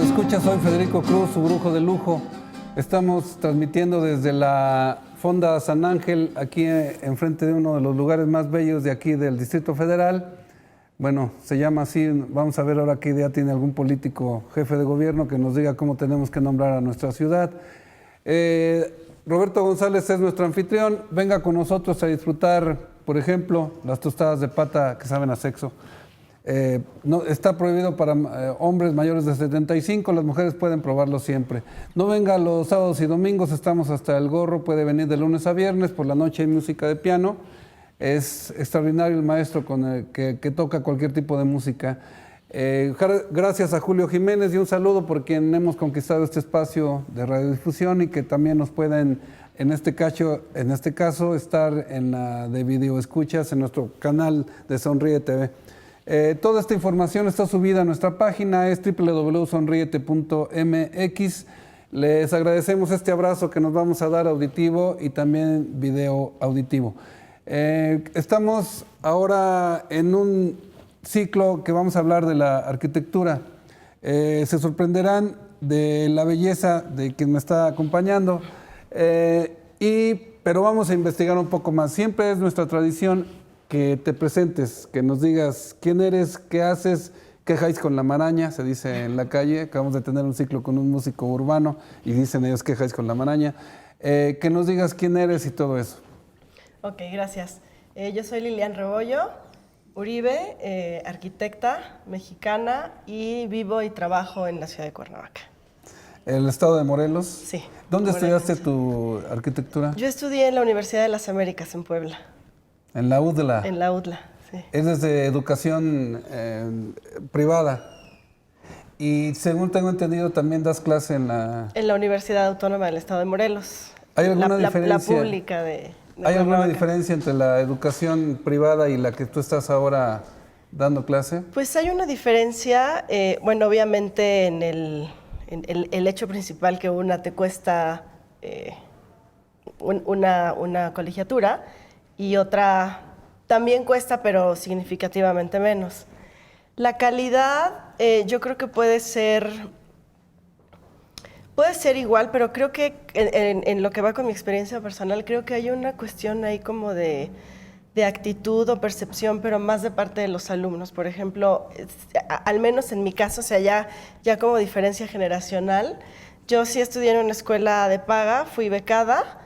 Escucha, soy Federico Cruz, su brujo de lujo. Estamos transmitiendo desde la Fonda San Ángel, aquí enfrente de uno de los lugares más bellos de aquí del Distrito Federal. Bueno, se llama así. Vamos a ver ahora qué idea tiene algún político jefe de gobierno que nos diga cómo tenemos que nombrar a nuestra ciudad. Roberto González es nuestro anfitrión. Venga con nosotros a disfrutar, por ejemplo, las tostadas de pata que saben a sexo. No, está prohibido para hombres mayores de 75, las mujeres pueden probarlo siempre. No venga los sábados y domingos, estamos hasta el gorro, puede venir de lunes a viernes, por la noche hay música de piano. Es extraordinario el maestro con el que toca cualquier tipo de música. Gracias a Julio Jiménez y un saludo por quien hemos conquistado este espacio de radiodifusión y que también nos pueden, en este caso, estar en la de video escuchas en nuestro canal de Sonríe TV. Toda esta información está subida a nuestra página, es www.sonriete.mx. Les agradecemos este abrazo que nos vamos a dar auditivo y también video auditivo. Estamos ahora en un ciclo que vamos a hablar de la arquitectura. Se sorprenderán de la belleza de quien me está acompañando, pero vamos a investigar un poco más. Siempre es nuestra tradición que te presentes, que nos digas quién eres, qué haces, qué jaís con la maraña, se dice en la calle. Acabamos de tener un ciclo con un músico urbano y dicen ellos qué jaís con la maraña. Que nos digas quién eres y todo eso. Ok, gracias. Yo soy Lilian Rebollo Uribe, arquitecta mexicana y vivo y trabajo en la ciudad de Cuernavaca. ¿El estado de Morelos? Sí. ¿Dónde estudiaste tu arquitectura? Yo estudié en la Universidad de las Américas en Puebla. ¿En la UDLA? En la UDLA, sí. Es desde educación privada. Y según tengo entendido, también das clase en la... En la Universidad Autónoma del Estado de Morelos. ¿Hay alguna diferencia? La pública de ¿Hay alguna diferencia entre la educación privada y la que tú estás ahora dando clase? Pues hay una diferencia, bueno, obviamente en el hecho principal que una te cuesta una colegiatura, y otra también cuesta, pero significativamente menos. La calidad, yo creo que puede ser igual, pero creo que en lo que va con mi experiencia personal, creo que hay una cuestión ahí como de actitud o percepción, pero más de parte de los alumnos. Por ejemplo, al menos en mi caso, o sea, ya como diferencia generacional, yo sí estudié en una escuela de paga, fui becada,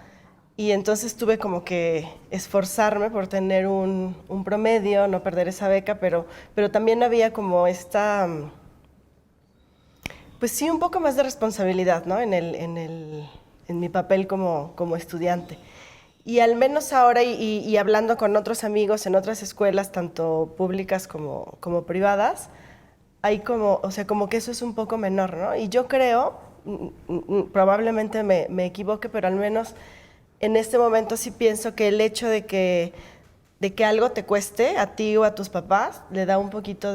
y entonces tuve como que esforzarme por tener un promedio, no perder esa beca, pero también había como esta, pues sí, un poco más de responsabilidad, ¿no? En mi papel como estudiante. Y al menos ahora, y hablando con otros amigos en otras escuelas, tanto públicas como privadas, hay como, o sea, como que eso es un poco menor, ¿no? Y yo creo, probablemente me equivoque, pero al menos en este momento sí pienso que el hecho de que algo te cueste a ti o a tus papás le da un poquito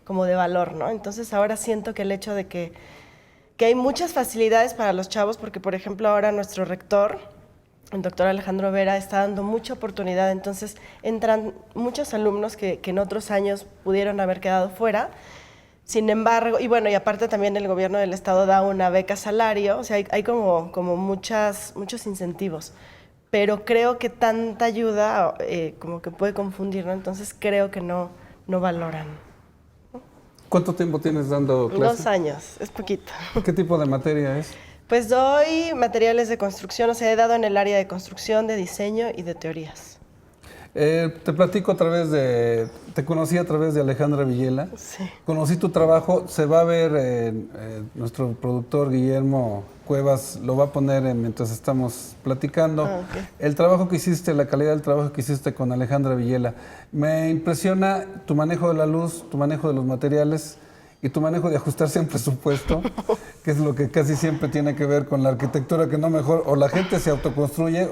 como de valor, ¿no? Entonces ahora siento que el hecho de que hay muchas facilidades para los chavos, porque por ejemplo ahora nuestro rector, el doctor Alejandro Vera, está dando mucha oportunidad, entonces entran muchos alumnos que en otros años pudieron haber quedado fuera. Sin embargo, y bueno, y aparte también el gobierno del estado da una beca salario, o sea, hay como muchos incentivos, pero creo que tanta ayuda como que puede confundir, ¿no? Entonces creo que no valoran. ¿Cuánto tiempo tienes dando clases? 2 años, es poquito. ¿Qué tipo de materia es? Pues doy materiales de construcción, o sea, he dado en el área de construcción, de diseño y de teorías. Te platico te conocí a través de Alejandra Villela. Sí. Conocí tu trabajo, se va a ver, nuestro productor Guillermo Cuevas lo va a poner mientras estamos platicando. Okay. El trabajo que hiciste, la calidad del trabajo que hiciste con Alejandra Villela. Me impresiona tu manejo de la luz, tu manejo de los materiales y tu manejo de ajustarse a un presupuesto, que es lo que casi siempre tiene que ver con la arquitectura, que no mejor, o la gente se autoconstruye Sí,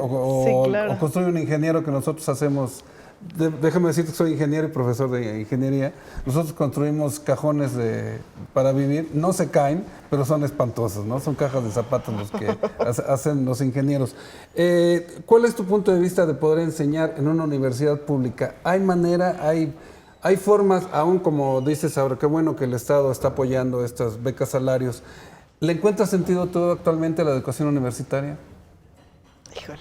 claro. o construye un ingeniero que nosotros hacemos. Déjame decirte que soy ingeniero y profesor de ingeniería. Nosotros construimos cajones para vivir, no se caen, pero son espantosos, ¿no? Son cajas de zapatos los que hacen los ingenieros. ¿Cuál es tu punto de vista de poder enseñar en una universidad pública? ¿Hay manera, Hay formas, aún como dices ahora, qué bueno que el Estado está apoyando estas becas salarios. ¿Le encuentras sentido tú actualmente a la educación universitaria? Híjole.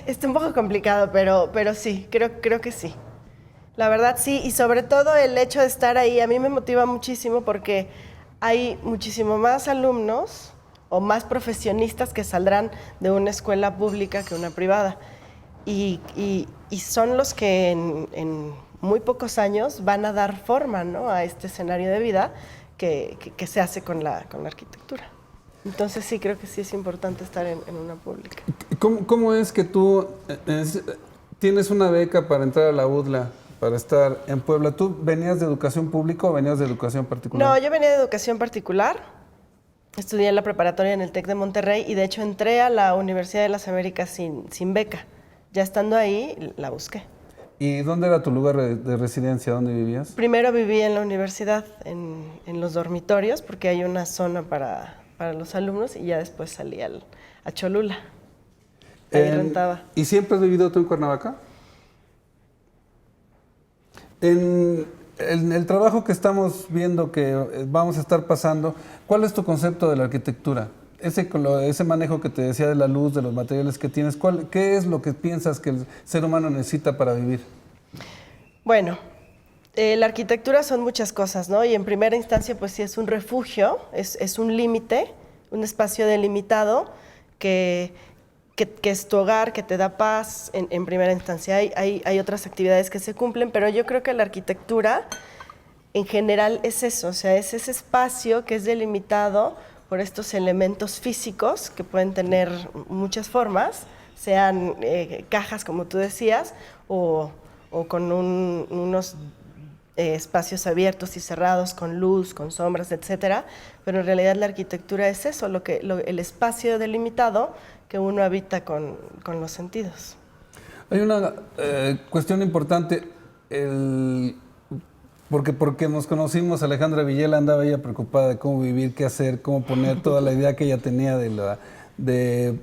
Está un poco complicado, pero sí, creo que sí. La verdad sí, y sobre todo el hecho de estar ahí a mí me motiva muchísimo porque hay muchísimo más alumnos o más profesionistas que saldrán de una escuela pública que una privada. Y son los que en muy pocos años van a dar forma, ¿no?, a este escenario de vida que se hace con la arquitectura. Entonces sí, creo que sí es importante estar en una pública. ¿Cómo es que tú tienes una beca para entrar a la UDLA, para estar en Puebla? ¿Tú venías de educación pública o venías de educación particular? No, yo venía de educación particular. Estudié en la preparatoria en el TEC de Monterrey y de hecho entré a la Universidad de las Américas sin beca. Ya estando ahí, la busqué. ¿Y dónde era tu lugar de residencia? ¿Dónde vivías? Primero viví en la universidad, en los dormitorios, porque hay una zona para los alumnos, y ya después salí a Cholula. Ahí rentaba. ¿Y siempre has vivido tú en Cuernavaca? En el trabajo que estamos viendo, que vamos a estar pasando, ¿cuál es tu concepto de la arquitectura? Ese manejo que te decía de la luz, de los materiales que tienes, ¿qué es lo que piensas que el ser humano necesita para vivir? Bueno, la arquitectura son muchas cosas, ¿no? Y en primera instancia, pues sí es un refugio, es un límite, un espacio delimitado que es tu hogar, que te da paz en primera instancia. Hay otras actividades que se cumplen, pero yo creo que la arquitectura en general es eso, o sea, es ese espacio que es delimitado por estos elementos físicos que pueden tener muchas formas, sean cajas, como tú decías, o con unos espacios abiertos y cerrados, con luz, con sombras, etcétera. Pero en realidad la arquitectura es eso, el espacio delimitado que uno habita con los sentidos. Hay una cuestión importante, porque nos conocimos, Alejandra Villela andaba ella preocupada de cómo vivir, qué hacer, cómo poner toda la idea que ella tenía de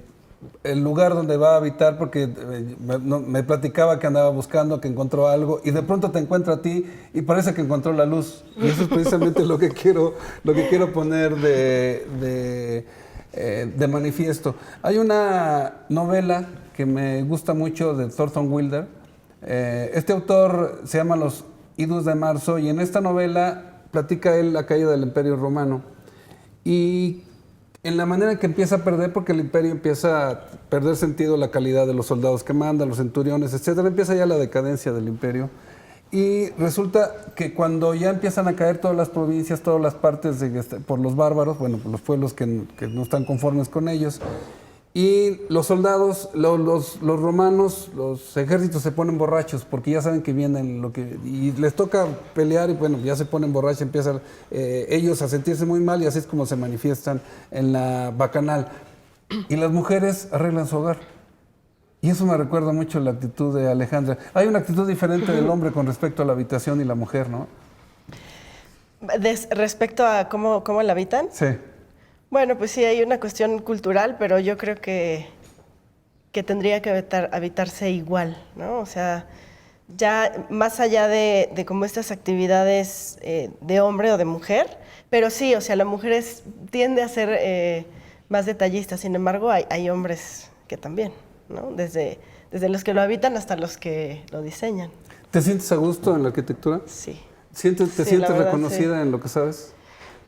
el lugar donde va a habitar, porque me platicaba que andaba buscando, que encontró algo, y de pronto te encuentra a ti y parece que encontró la luz. Y eso es precisamente lo que quiero poner de manifiesto. Hay una novela que me gusta mucho de Thornton Wilder. Este autor se llama Los Idus de Marzo, y en esta novela platica él la caída del Imperio Romano y en la manera en que empieza a perder, porque el imperio empieza a perder sentido, la calidad de los soldados que manda, los centuriones, etcétera, empieza ya la decadencia del imperio. Y resulta que cuando ya empiezan a caer todas las provincias, todas las partes por los bárbaros, bueno, por los pueblos que no están conformes con ellos, y los soldados, los romanos, los ejércitos se ponen borrachos porque ya saben que vienen y les toca pelear, y bueno, ya se ponen borrachos, empiezan ellos a sentirse muy mal, y así es como se manifiestan en la bacanal. Y las mujeres arreglan su hogar. Y eso me recuerda mucho la actitud de Alejandra. Hay una actitud diferente del hombre con respecto a la habitación y la mujer, ¿no? Respecto a cómo la habitan. Sí. Bueno, pues sí, hay una cuestión cultural, pero yo creo que tendría que habitarse igual, ¿no? O sea, ya más allá de como estas actividades de hombre o de mujer, pero sí, o sea, la mujer tiende a ser más detallista, sin embargo, hay hombres que también, ¿no? Desde los que lo habitan hasta los que lo diseñan. ¿Te sientes a gusto en la arquitectura? Sí. ¿Te sientes reconocida en lo que sabes?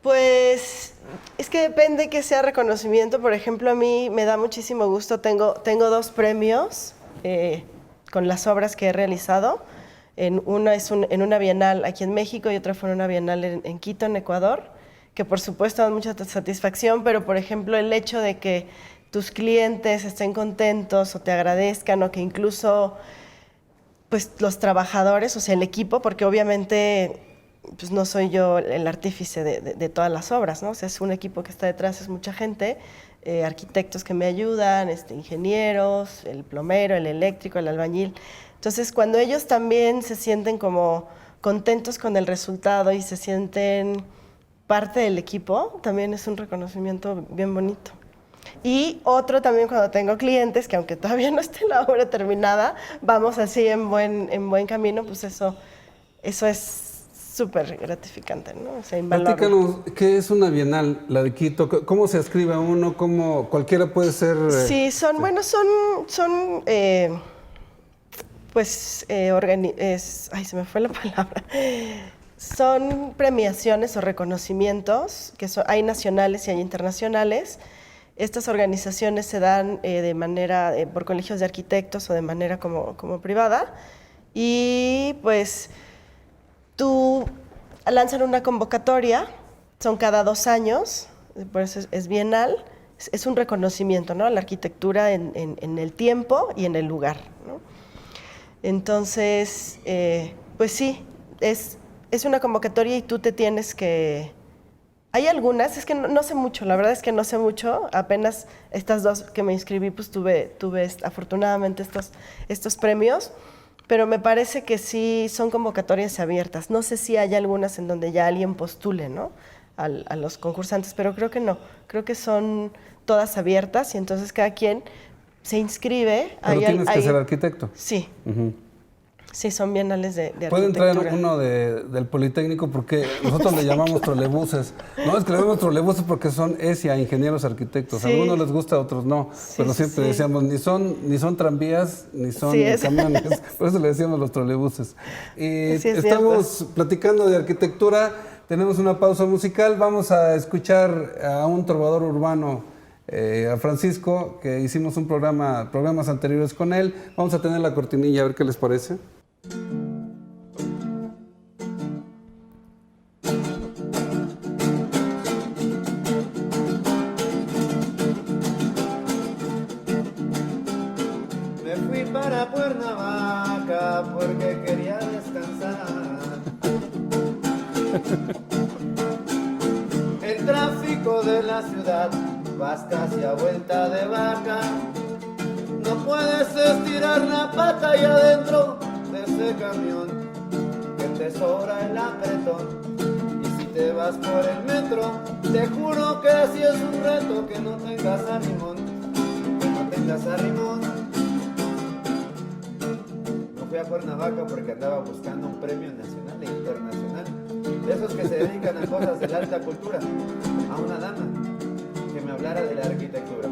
Pues es que depende que sea reconocimiento. Por ejemplo, a mí me da muchísimo gusto. Tengo 2 premios con las obras que he realizado. Una es en una bienal aquí en México y otra fue en una bienal en Quito, en Ecuador, que por supuesto dan mucha satisfacción, pero por ejemplo el hecho de que tus clientes estén contentos o te agradezcan, o que incluso pues los trabajadores, o sea, el equipo, porque obviamente pues no soy yo el artífice de todas las obras, ¿no? O sea, es un equipo que está detrás, es mucha gente, arquitectos que me ayudan, ingenieros, el plomero, el eléctrico, el albañil. Entonces, cuando ellos también se sienten como contentos con el resultado y se sienten parte del equipo, también es un reconocimiento bien bonito. Y otro también cuando tengo clientes, que aunque todavía no esté la obra terminada, vamos así en buen camino, pues eso eso es súper gratificante, ¿no? O sea, invaluable. Platícanos, ¿qué es una Bienal, la de Quito? ¿Cómo se escribe uno? ¿Cómo cualquiera puede ser? Sí, bueno, son pues, ay, se me fue la palabra. Son premiaciones o reconocimientos, hay nacionales y hay internacionales. Estas organizaciones se dan de manera, por colegios de arquitectos o de manera como privada. Y pues tú lanzan una convocatoria, son cada 2 años, por eso es bienal, es un reconocimiento, ¿no? A la arquitectura en el tiempo y en el lugar, ¿no? Entonces, pues sí, es una convocatoria y tú te tienes que... Hay algunas, es que no sé mucho, la verdad es que no sé mucho, apenas estas 2 que me inscribí, pues tuve afortunadamente estos premios, pero me parece que sí son convocatorias abiertas. No sé si hay algunas en donde ya alguien postule, ¿no? A los concursantes, pero creo que no. Creo que son todas abiertas y entonces cada quien se inscribe. Pero tienes que ser arquitecto. Sí. Sí, son bienales de arquitectura. Puede entrar uno del Politécnico porque nosotros le llamamos trolebuses. No, es que le llamamos trolebuses porque son ESIA, ingenieros arquitectos. Sí. A algunos les gusta, a otros no. Sí, pero siempre sí. decíamos, ni son tranvías, ni son camiones. Por eso le decíamos los trolebuses. Y sí, estamos platicando de arquitectura. Tenemos una pausa musical. Vamos a escuchar a un trovador urbano, a Francisco, que hicimos programas anteriores con él. Vamos a tener la cortinilla, a ver qué les parece. Me fui para Cuernavaca porque quería descansar. El tráfico de la ciudad vas casi a vuelta de vaca. No puedes estirar la pata y adentro de ese camión que te sobra el apretón. Y si te vas por el metro, te juro que así es un reto, que no tengas arrimón, que no tengas arrimón. No fui a Cuernavaca porque andaba buscando un premio nacional e internacional, de esos que se dedican a cosas de la alta cultura, a una dama que me hablara de la arquitectura.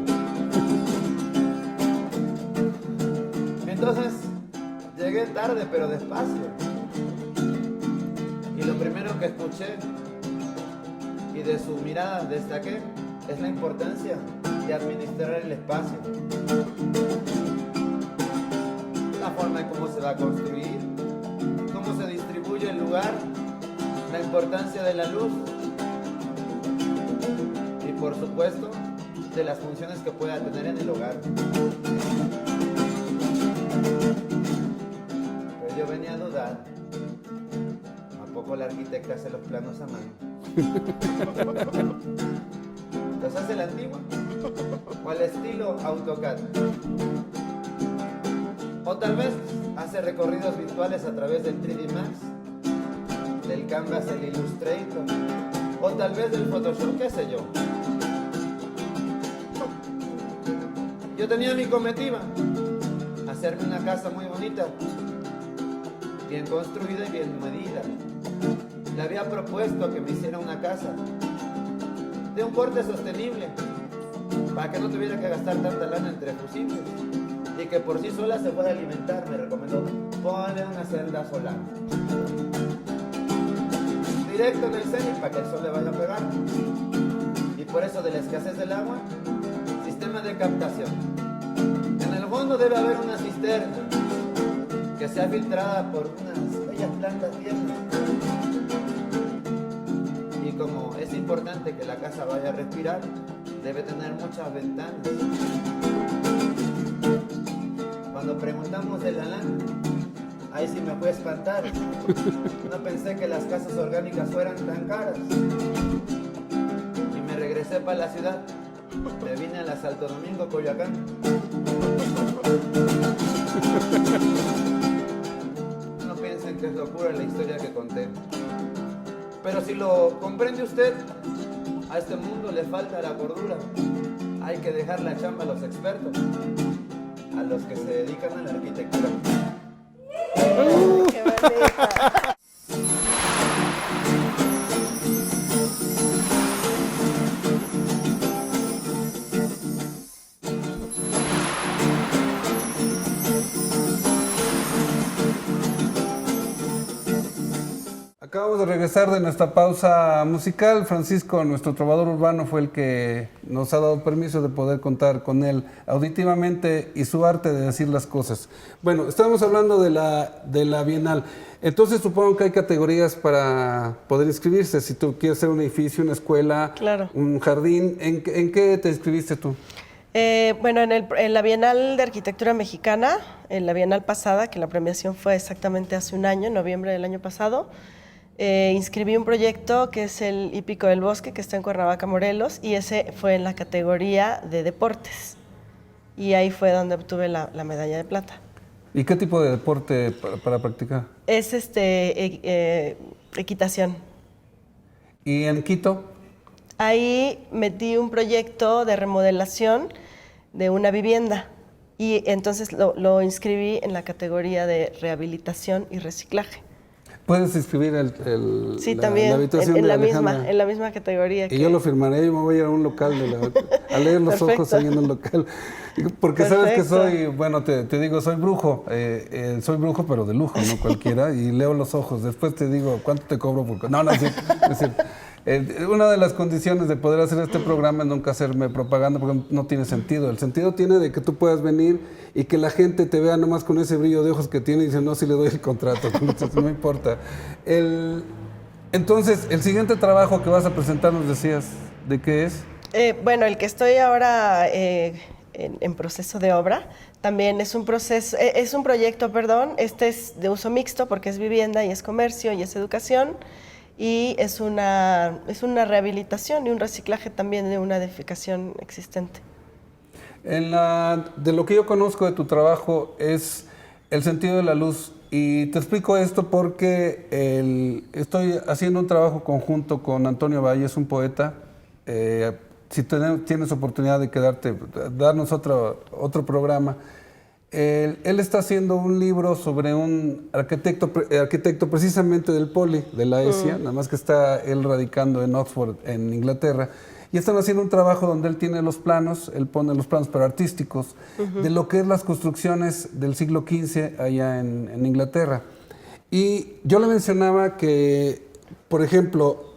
Entonces, llegué tarde pero despacio. Y lo primero que escuché y de su mirada destaqué es la importancia de administrar el espacio. La forma en cómo se va a construir, cómo se distribuye el lugar, la importancia de la luz y por supuesto de las funciones que pueda tener en el hogar. Yo venía a dudar, ¿a poco la arquitecta hace los planos a mano? ¿Los hace la antigua? ¿O al estilo AutoCAD? O tal vez hace recorridos virtuales a través del 3D Max, del Canvas, el Illustrator, o tal vez del Photoshop, qué sé yo. Yo tenía mi comitiva, hacerme una casa muy bonita, bien construida y bien medida. Le había propuesto que me hiciera una casa de un porte sostenible para que no tuviera que gastar tanta lana entre fusibles y que por sí sola se pueda alimentar. Me recomendó, ponle una celda solar directo en el cenit para que el sol le vaya a pegar. Y por eso de la escasez del agua, sistema de captación. En el fondo debe haber una cisterna que sea filtrada por unas bellas plantas tiernas. Y como es importante que la casa vaya a respirar, debe tener muchas ventanas. Cuando preguntamos de la lana, ahí sí me fue a espantar. No pensé que las casas orgánicas fueran tan caras. Y me regresé para la ciudad. Me vine a la Santo Domingo, Coyoacán. No piensen que es locura la historia que conté. Pero si lo comprende usted, a este mundo le falta la cordura. Hay que dejar la chamba a los expertos, a los que se dedican a la arquitectura. ¡Qué bonita! Acabamos de regresar de nuestra pausa musical. Francisco, nuestro trovador urbano, fue el que nos ha dado permiso de poder contar con él auditivamente y su arte de decir las cosas. Bueno, estábamos hablando de la Bienal. Entonces supongo que hay categorías para poder inscribirse. Si tú quieres hacer un edificio, una escuela, claro, un jardín, ¿en qué te inscribiste tú? Bueno, en la Bienal de Arquitectura Mexicana, en la Bienal pasada, que la premiación fue exactamente hace un año, en noviembre del año pasado, inscribí un proyecto que es el Hípico del Bosque, que está en Cuernavaca, Morelos, y ese fue en la categoría de deportes. Y ahí fue donde obtuve la medalla de plata. ¿Y qué tipo de deporte para practicar? Es equitación. ¿Y en Quito? Ahí metí un proyecto de remodelación de una vivienda y entonces lo inscribí en la categoría de rehabilitación y reciclaje. ¿Puedes inscribir sí, también, la habitación en de la Alejandra? en la misma categoría. Y yo lo firmaré, yo me voy a ir a un local, a leer los ojos ahí en un local. Porque sabes que soy, bueno, te digo, soy brujo pero de lujo, no cualquiera, y leo los ojos. Después te digo, ¿cuánto te cobro? No es cierto, no es cierto. Una de las condiciones de poder hacer este programa es nunca hacerme propaganda porque no tiene sentido. El sentido tiene de que tú puedas venir y que la gente te vea nomás con ese brillo de ojos que tiene y dice, no, si le doy el contrato, entonces no importa. Entonces, el siguiente trabajo que vas a presentar, nos decías, ¿de qué es? Bueno, el que estoy ahora en proceso de obra, también es un proyecto, este es de uso mixto porque es vivienda y es comercio y es educación. Y es una rehabilitación y un reciclaje también de una edificación existente. De lo que yo conozco de tu trabajo es el sentido de la luz. Y te explico esto porque estoy haciendo un trabajo conjunto con Antonio Valles, un poeta. Si tienes oportunidad de quedarte, darnos otro programa. Él está haciendo un libro sobre un arquitecto precisamente del Poli, de la ESIA, nada más que está él radicando en Oxford, en Inglaterra, y están haciendo un trabajo donde él tiene los planos, él pone los planos pero artísticos, de lo que es las construcciones del siglo XV allá en Inglaterra. Y yo le mencionaba que, por ejemplo,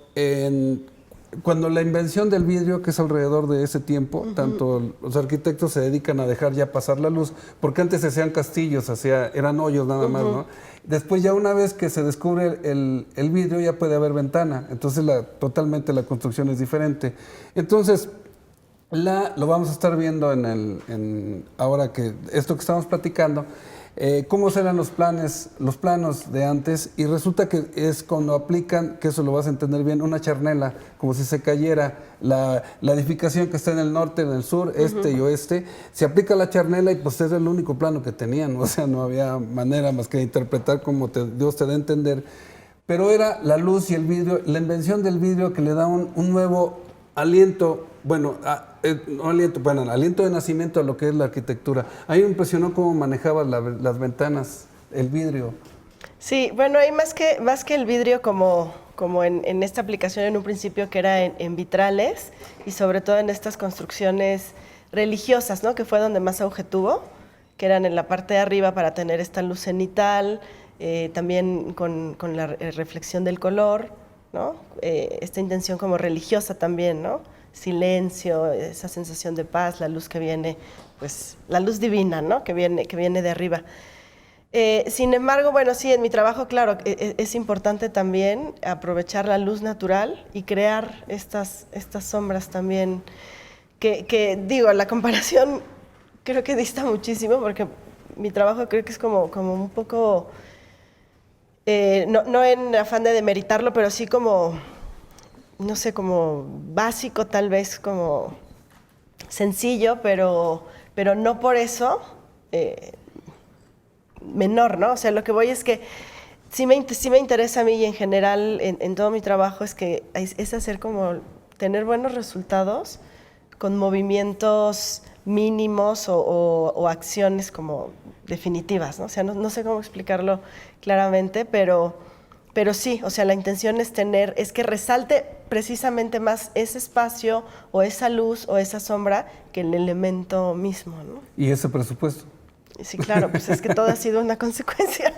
cuando la invención del vidrio, que es alrededor de ese tiempo, tanto los arquitectos se dedican a dejar ya pasar la luz, porque antes se hacían castillos, eran hoyos nada más, ¿no? Después ya una vez que se descubre el vidrio ya puede haber ventana, entonces totalmente la construcción es diferente. Entonces, lo vamos a estar viendo ahora que esto que estamos platicando, cómo serán los planos de antes, y resulta que es cuando aplican, que eso lo vas a entender bien, una charnela, como si se cayera la edificación que está en el norte, en el sur, este y oeste, se aplica la charnela y pues era el único plano que tenían, o sea, no había manera más que de interpretar como Dios te da a entender, pero era la luz y el vidrio, la invención del vidrio que le da un nuevo aliento, aliento de nacimiento a lo que es la arquitectura. A mí me impresionó cómo manejabas las ventanas, el vidrio. Sí, bueno, hay más que el vidrio como en esta aplicación en un principio que era en vitrales y sobre todo en estas construcciones religiosas, ¿no? Que fue donde más auge tuvo, que eran en la parte de arriba para tener esta luz cenital, también con la reflexión del color, ¿no? Esta intención como religiosa también, ¿no? Silencio, esa sensación de paz, la luz que viene, pues la luz divina, ¿no? Que viene de arriba. Sin embargo, bueno, sí, en mi trabajo, claro, es importante también aprovechar la luz natural y crear estas sombras también, que digo, la comparación creo que dista muchísimo, porque mi trabajo creo que es como un poco, no en afán de demeritarlo, pero sí como, no sé, como básico tal vez, como sencillo, pero no por eso menor, ¿no? O sea, lo que voy es que sí me interesa a mí y en general en todo mi trabajo es hacer como tener buenos resultados con movimientos mínimos o acciones como definitivas, ¿no? O sea, no sé cómo explicarlo claramente, pero sí, o sea, la intención es que resalte precisamente más ese espacio o esa luz o esa sombra que el elemento mismo, ¿no? ¿Y ese presupuesto? Sí, claro, pues es que todo ha sido una consecuencia.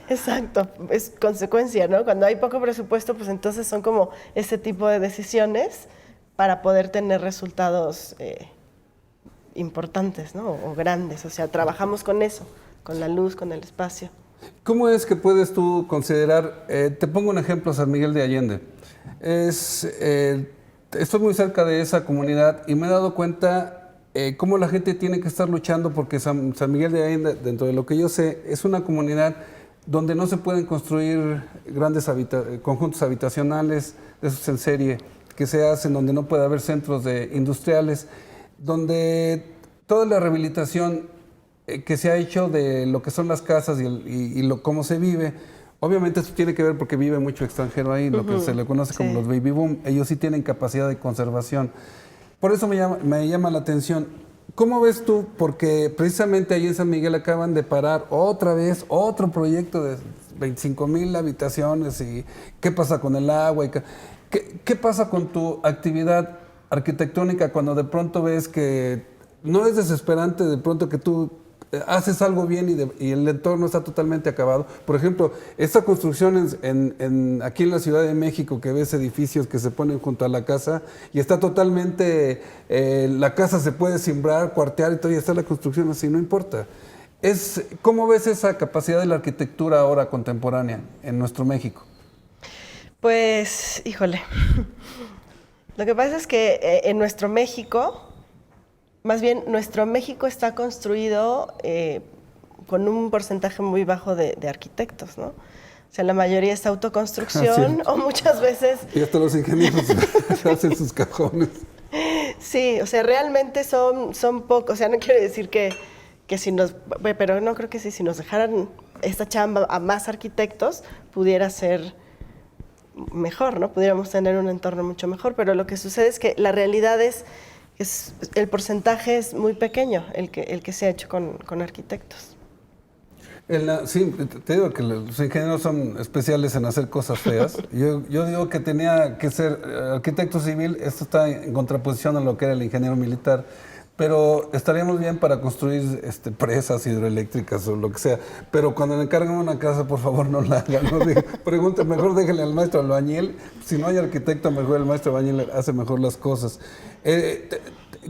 Exacto, es consecuencia, ¿no? Cuando hay poco presupuesto, pues entonces son como ese tipo de decisiones para poder tener resultados importantes, ¿no? O grandes, o sea, trabajamos con eso, con la luz, con el espacio. ¿Cómo es que puedes tú considerar, te pongo un ejemplo, San Miguel de Allende? Estoy muy cerca de esa comunidad y me he dado cuenta cómo la gente tiene que estar luchando porque San Miguel de Allende, dentro de lo que yo sé, es una comunidad donde no se pueden construir grandes conjuntos habitacionales, de esos en serie, que se hacen, donde no puede haber centros industriales, donde toda la rehabilitación que se ha hecho de lo que son las casas y cómo se vive. Obviamente esto tiene que ver porque vive mucho extranjero ahí, lo que se le conoce como los baby boom. Ellos sí tienen capacidad de conservación. Por eso me llama la atención. ¿Cómo ves tú? Porque precisamente ahí en San Miguel acaban de parar otra vez otro proyecto de 25,000 habitaciones. Y ¿qué pasa con el agua? ¿Qué pasa con tu actividad arquitectónica cuando de pronto ves que no es desesperante de pronto que tú haces algo bien y el entorno está totalmente acabado? Por ejemplo, esta construcción aquí en la Ciudad de México, que ves edificios que se ponen junto a la casa y está totalmente, la casa se puede simbrar, cuartear y todo, y está la construcción así, no importa. ¿Cómo ves esa capacidad de la arquitectura ahora contemporánea en nuestro México? Pues, híjole, lo que pasa es que en nuestro México, más bien nuestro México está construido con un porcentaje muy bajo de arquitectos, ¿no? O sea, la mayoría es autoconstrucción o muchas veces... Y hasta los ingenieros hacen sus cajones. Sí, o sea, realmente son pocos, o sea, no quiero decir que si nos... Pero no creo que si nos dejaran esta chamba a más arquitectos pudiera ser mejor, ¿no? Pudiéramos tener un entorno mucho mejor, pero lo que sucede es que la realidad es el porcentaje es muy pequeño, el que se ha hecho con arquitectos. Sí, te digo que los ingenieros son especiales en hacer cosas feas. Yo digo que tenía que ser arquitecto civil, esto está en contraposición a lo que era el ingeniero militar, pero estaríamos bien para construir presas hidroeléctricas o lo que sea. Pero cuando le encargan una casa, por favor, no la hagan. ¿No? Pregunte, mejor déjenle al maestro albañil. Si no hay arquitecto, mejor el maestro albañil hace mejor las cosas.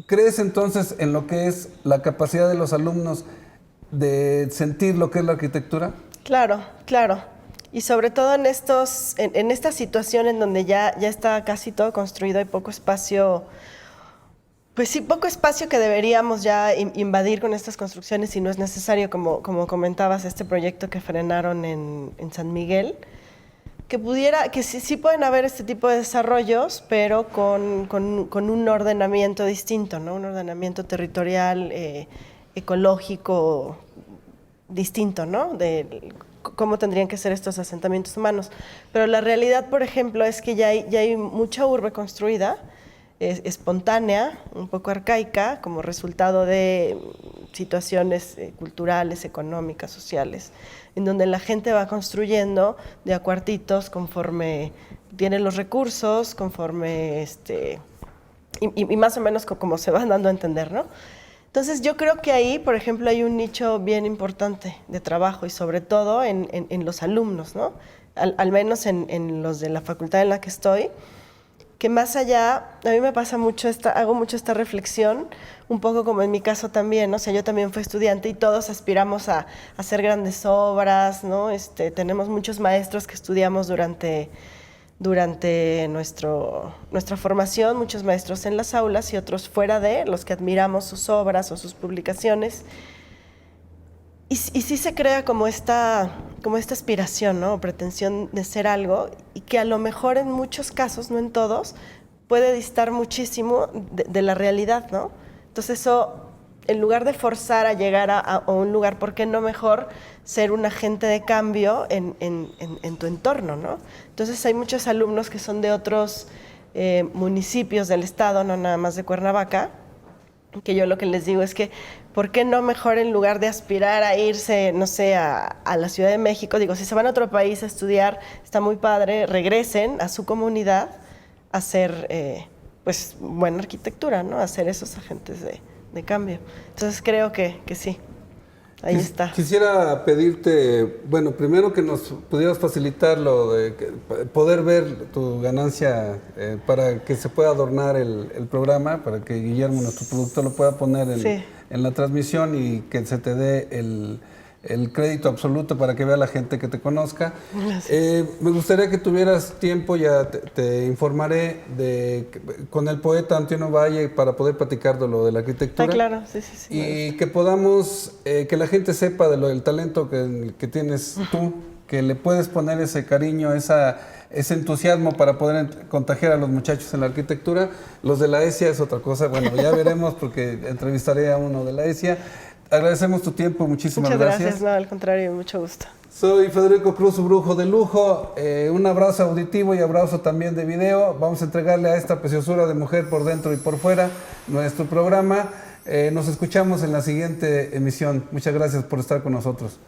¿Crees entonces en lo que es la capacidad de los alumnos de sentir lo que es la arquitectura? Claro, claro. Y sobre todo en esta situación en donde ya está casi todo construido, hay poco espacio. Pues sí, poco espacio que deberíamos ya invadir con estas construcciones y no es necesario, como comentabas, este proyecto que frenaron en San Miguel, que sí pueden haber este tipo de desarrollos, pero con un ordenamiento distinto, ¿no? Un ordenamiento territorial, ecológico, distinto, ¿no? De cómo tendrían que ser estos asentamientos humanos. Pero la realidad, por ejemplo, es que ya hay mucha urbe construida, espontánea, un poco arcaica, como resultado de situaciones culturales, económicas, sociales, en donde la gente va construyendo de a cuartitos conforme tiene los recursos, conforme y más o menos como se van dando a entender, ¿no? Entonces yo creo que ahí, por ejemplo, hay un nicho bien importante de trabajo y sobre todo en los alumnos, ¿no? Al menos en los de la facultad en la que estoy, que más allá, a mí me pasa mucho, hago mucho esta reflexión, un poco como en mi caso también, ¿no? O sea, yo también fui estudiante y todos aspiramos a hacer grandes obras, ¿no? Tenemos muchos maestros que estudiamos durante nuestra formación, muchos maestros en las aulas y otros fuera de, los que admiramos sus obras o sus publicaciones. Y sí se crea como esta aspiración, ¿no? O pretensión de ser algo y que a lo mejor en muchos casos, no en todos, puede distar muchísimo de la realidad, ¿no? Entonces eso, en lugar de forzar a llegar a un lugar, ¿por qué no mejor ser un agente de cambio en tu entorno, ¿no? Entonces hay muchos alumnos que son de otros municipios del estado, no nada más de Cuernavaca, que yo lo que les digo es que ¿por qué no mejor en lugar de aspirar a irse, no sé, a la Ciudad de México? Digo, si se van a otro país a estudiar, está muy padre, regresen a su comunidad a hacer, pues, buena arquitectura, ¿no? A ser esos agentes de cambio. Entonces creo que sí. ahí está. Quisiera pedirte, bueno, primero que nos pudieras facilitar lo de poder ver tu ganancia para que se pueda adornar el programa, para que Guillermo, nuestro productor, lo pueda poner en la transmisión y que se te dé el crédito absoluto para que vea la gente que te conozca. Me gustaría que tuvieras tiempo, ya te informaré con el poeta Antonio Valle para poder platicar de lo de la arquitectura. Claro, sí. Y que podamos, que la gente sepa del talento que tienes tú, que le puedes poner ese cariño, ese entusiasmo para poder contagiar a los muchachos en la arquitectura. Los de la ESIA es otra cosa, bueno, ya veremos porque entrevistaré a uno de la ESIA. Agradecemos tu tiempo, muchísimas gracias. Muchas gracias, no, al contrario, mucho gusto. Soy Federico Cruz, su brujo de lujo. Un abrazo auditivo y abrazo también de video. Vamos a entregarle a esta preciosura de mujer por dentro y por fuera nuestro programa. Nos escuchamos en la siguiente emisión. Muchas gracias por estar con nosotros.